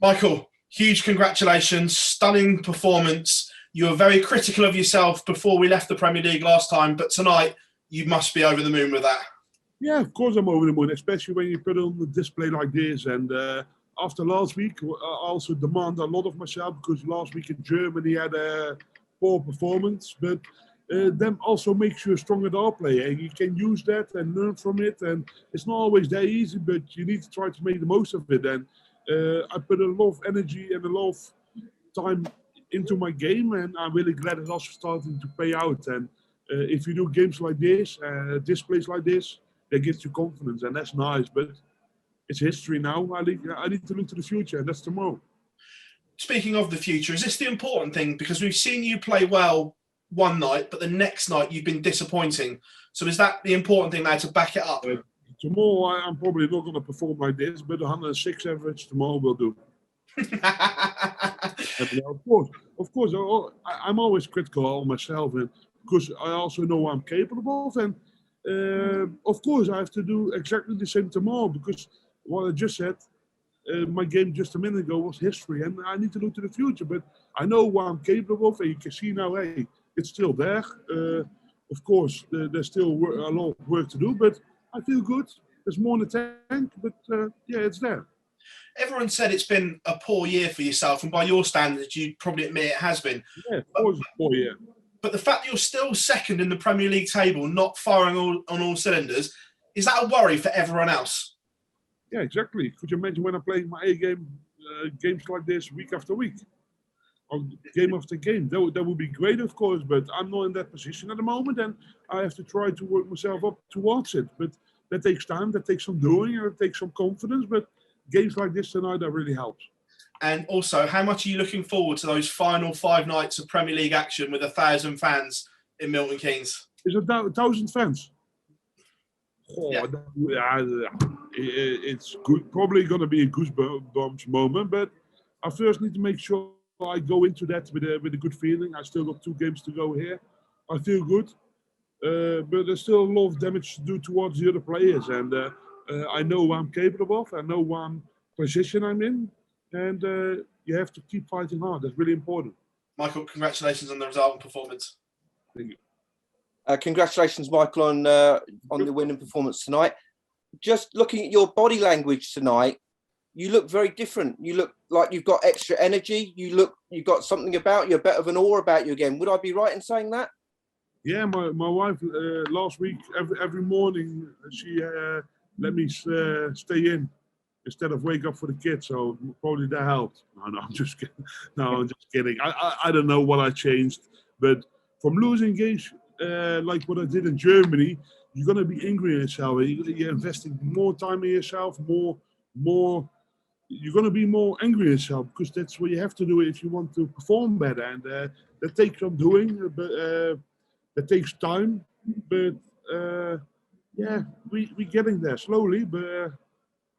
Michael, huge congratulations, stunning performance. You were very critical of yourself before we left the Premier League last time, but tonight you must be over the moon with that. Yeah, of course I'm over the moon, especially when you put it on the display like this. And after last week, I also demand a lot of myself because last week in Germany had a poor performance. But then also makes you a stronger dart player. And you can use that and learn from it. And it's not always that easy, but you need to try to make the most of it. And I put a lot of energy and a lot of time into my game, and I'm really glad it's also starting to pay out. And if you do games like this, displays like this, that gives you confidence, and that's nice. But it's history now. I need to look to the future, and that's tomorrow. Speaking of the future, is this the important thing? Because we've seen you play well one night, but the next night you've been disappointing. So is that the important thing now to back it up? Tomorrow I'm probably not going to perform like this, but 106 average tomorrow will do. Of course, I'm always critical of myself, and because I also know what I'm capable of, and of course I have to do exactly the same tomorrow, because what I just said, my game just a minute ago was history, and I need to look to the future. But I know what I'm capable of, and you can see now, hey, it's still there. Of course, there's still a lot of work to do, but I feel good. There's more in the tank, but yeah, it's there. Everyone said it's been a poor year for yourself, and by your standards, you'd probably admit it has been. Yeah, of course, it's a poor year. But the fact that you're still second in the Premier League table, not firing on all cylinders, is that a worry for everyone else? Yeah, exactly. Could you imagine when I play my A game, games like this week after week, or game after game? That would be great, of course, but I'm not in that position at the moment, and I have to try to work myself up towards it. But that takes time, that takes some doing, and it takes some confidence. But games like this tonight, that really helps. And also, how much are you looking forward to those final 5 nights of Premier League action with 1,000 fans in Milton Keynes? Is it 1,000 fans? Oh, yeah. It's good. Probably going to be a goosebumps moment, but I first need to make sure I go into that with a good feeling. I still got 2 games to go here. I feel good, but there's still a lot of damage to do towards the other players, and I know what I'm capable of. I know what position I'm in, and you have to keep fighting hard. That's really important. Michael, congratulations on the result and performance. Thank you. Congratulations, Michael, on the winning performance tonight. Just looking at your body language tonight, you look very different. You look like you've got extra energy. You've got something about you, a bit of an aura about you again. Would I be right in saying that? Yeah, my wife last week, every morning, she let me stay in instead of wake up for the kids. So probably that helped. No, I'm just kidding. No, I'm just kidding. I don't know what I changed, but from losing games like what I did in Germany, you're gonna be angry at yourself. You're investing more time in yourself, more. You're gonna be more angry at yourself, because that's what you have to do if you want to perform better, and that takes some doing, but that takes time. But yeah, we're getting there slowly. But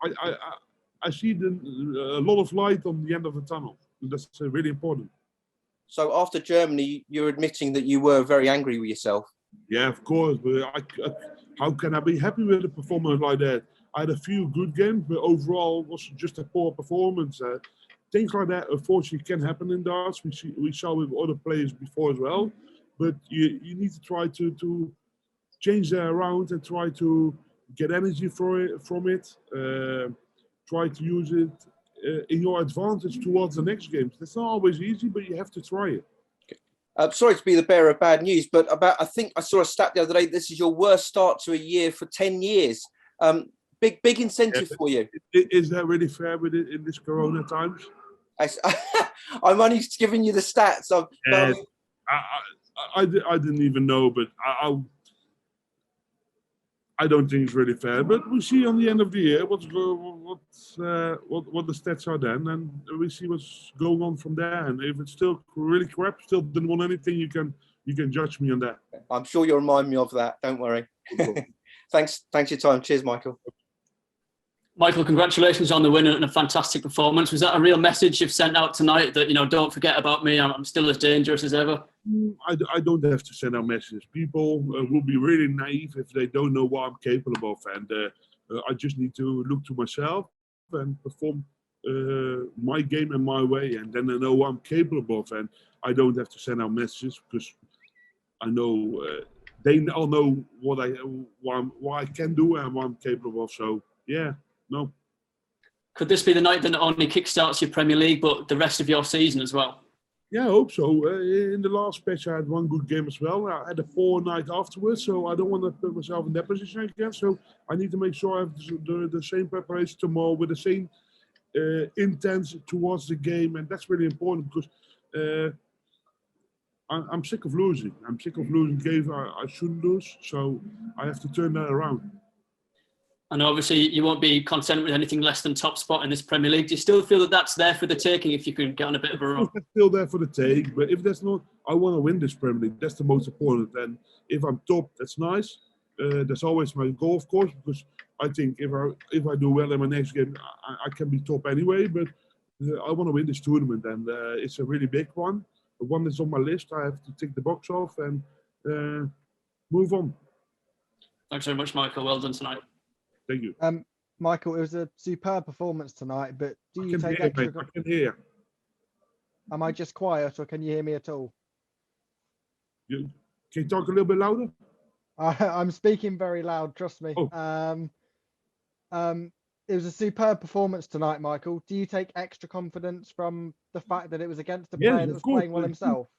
I see a lot of light on the end of the tunnel. That's really important. So after Germany, you're admitting that you were very angry with yourself. Yeah, of course. But how can I be happy with a performance like that? I had a few good games, but overall it was just a poor performance. Things like that, unfortunately, can happen in darts. We saw with other players before as well. But you need to try to change that around and try to get energy from it. Try to use it in your advantage towards the next games. It's not always easy, but you have to try it. Sorry to be the bearer of bad news, but I think I saw a stat the other day. This is your worst start to a year for 10 years. Big incentive for you. Is that really fair with it in this Corona times? I'm only giving you the stats. I didn't even know, but I don't think it's really fair. But we see on the end of the year what the stats are then, and we see what's going on from there. And if it's still really crap, still didn't want anything, you can judge me on that. I'm sure you'll remind me of that. Don't worry. Thanks for your time. Cheers, Michael. Michael, congratulations on the win and a fantastic performance. Was that a real message you've sent out tonight that, don't forget about me, I'm still as dangerous as ever? I don't have to send out messages. People will be really naive if they don't know what I'm capable of. And I just need to look to myself and perform my game in my way. And then I know what I'm capable of. And I don't have to send out messages because I know they all know what I can do and what I'm capable of. So, yeah, no. Could this be the night that not only kickstarts your Premier League, but the rest of your season as well? Yeah, I hope so. In the last patch, I had one good game as well. I had a poor night afterwards, so I don't want to put myself in that position again. So I need to make sure I have the same preparation tomorrow with the same intent towards the game, and that's really important because I'm sick of losing. I'm sick of losing games I shouldn't lose, so I have to turn that around. And obviously, you won't be content with anything less than top spot in this Premier League. Do you still feel that that's there for the taking if you can get on a bit of a run? That's still there for the take, but if that's not, I want to win this Premier League. That's the most important. And if I'm top, that's nice. That's always my goal, of course, because I think if I do well in my next game, I can be top anyway. But I want to win this tournament, and it's a really big one. The one that's on my list. I have to tick the box off and move on. Thanks very much, Michael. Well done tonight. Thank you. Michael, it was a superb performance tonight, but do you take extra... I can hear. Am I just quiet, or can you hear me at all? Can you talk a little bit louder? I'm speaking very loud, trust me. Oh. It was a superb performance tonight, Michael. Do you take extra confidence from the fact that it was against a player that was playing well himself?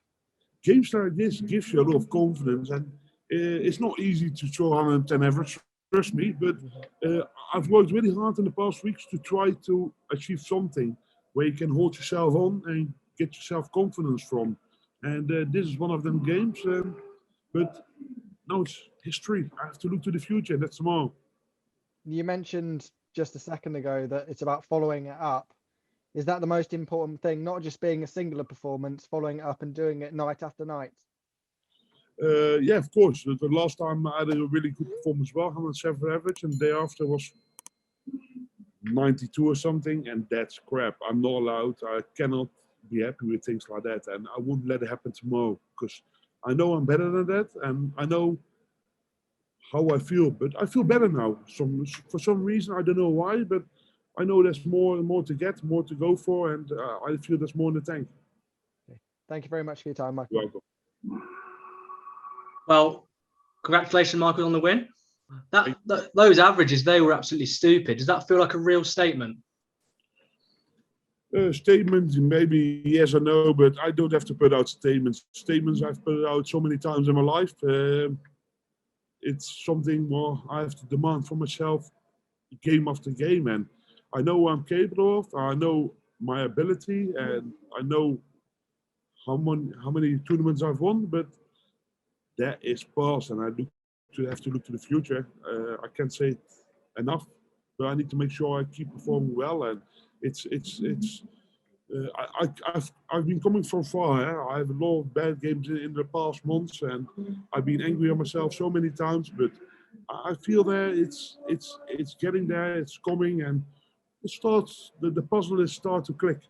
Games like this gives you a lot of confidence, and it's not easy to throw 110 average. Trust me, but I've worked really hard in the past weeks to try to achieve something where you can hold yourself on and get yourself confidence from. And this is one of them games. But now it's history. I have to look to the future. That's tomorrow. You mentioned just a second ago that it's about following it up. Is that the most important thing? Not just being a singular performance, following it up and doing it night after night? Yeah, of course. The last time I had a really good performance as well, 107 average, and the day after was 92 or something, and that's crap. I'm not allowed. I cannot be happy with things like that, and I wouldn't let it happen tomorrow because I know I'm better than that, and I know how I feel. But I feel better now. For some reason, I don't know why, but I know there's more and more to get, more to go for, and I feel there's more in the tank. Okay. Thank you very much for your time, Michael. You're welcome. Well, congratulations, Michael, on the win. Those averages, they were absolutely stupid. Does that feel like a real statement? Statements, maybe yes or no, but I don't have to put out statements. Statements I've put out so many times in my life. It's something more I have to demand for myself game after game. And I know what I'm capable of. I know my ability, and I know how many tournaments I've won, but that is past, and I have to look to the future. I can't say it enough, but I need to make sure I keep performing well. And I've been coming from far. I have a lot of bad games in the past months, and I've been angry on myself so many times. But I feel that it's getting there. It's coming, and it starts. The puzzle is start to click.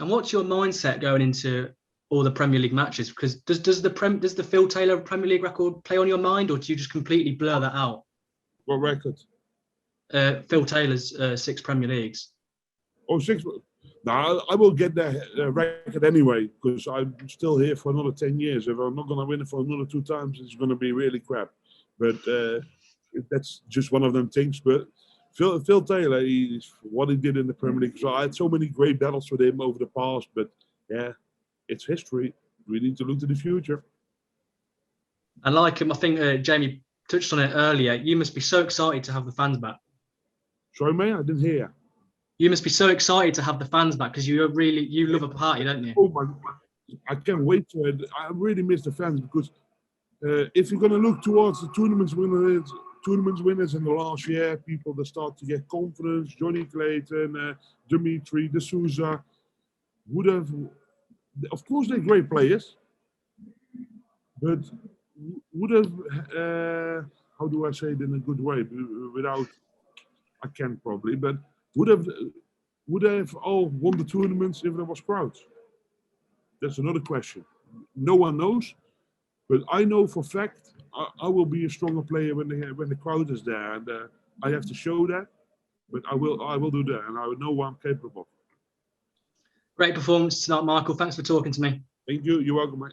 And what's your mindset going into all the Premier League matches? Because does the Phil Taylor Premier League record play on your mind, or do you just completely blur that out? What record? Phil Taylor's 6 Premier Leagues. Oh, 6. No, I will get that record anyway, because I'm still here for another 10 years. If I'm not going to win it for another 2 times, it's going to be really crap. But that's just one of them things. But Phil Taylor, what he did in the Premier League. So I had so many great battles with him over the past. But yeah, it's history. We need to look to the future. And like him, I think Jamie touched on it earlier. You must be so excited to have the fans back. Sorry, mate, I didn't hear. You must be so excited to have the fans back because you love a party, don't you? Oh my! I can't wait to it. I really miss the fans because if you're going to look towards the tournament winners in the last year, people that start to get confidence, Johnny Clayton, Dimitri, De Souza, of course they're great players, but would have, how do I say it in a good way, without, I can probably, but would I have all won the tournaments if there was crowds? That's another question. No one knows, but I know for fact I will be a stronger player when the crowd is there, and I have to show that. But I will do that, and I know what I'm capable of. Great performance tonight, Michael. Thanks for talking to me. Thank you. You're welcome, mate.